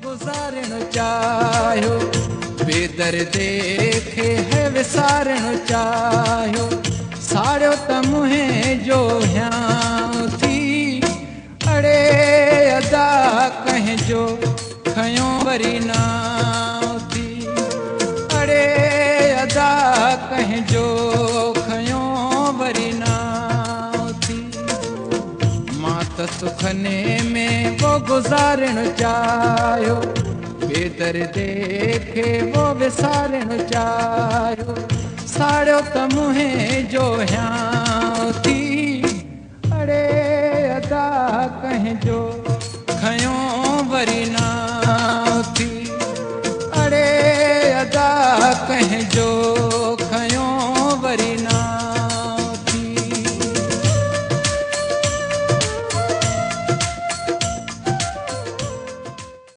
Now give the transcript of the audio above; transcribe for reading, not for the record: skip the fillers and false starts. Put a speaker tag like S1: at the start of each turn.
S1: गुज़ारण चाहियो बेदर्दे खे है विसारण चाहियो साड़ियो त मुंहिंजो हियां थी अड़े अदा कंहिंजो खयों वरी नाम थी अड़े अदा कंहिंजो खयों वरी नाम थी मां त सुखने में वो गुज़ारण चाहियो बेदर्दे खे वो विसारण चाहियो साड़ियो त मुंहिंजो हियां थी अड़े अदा कंहिंजो खयों वरी नाम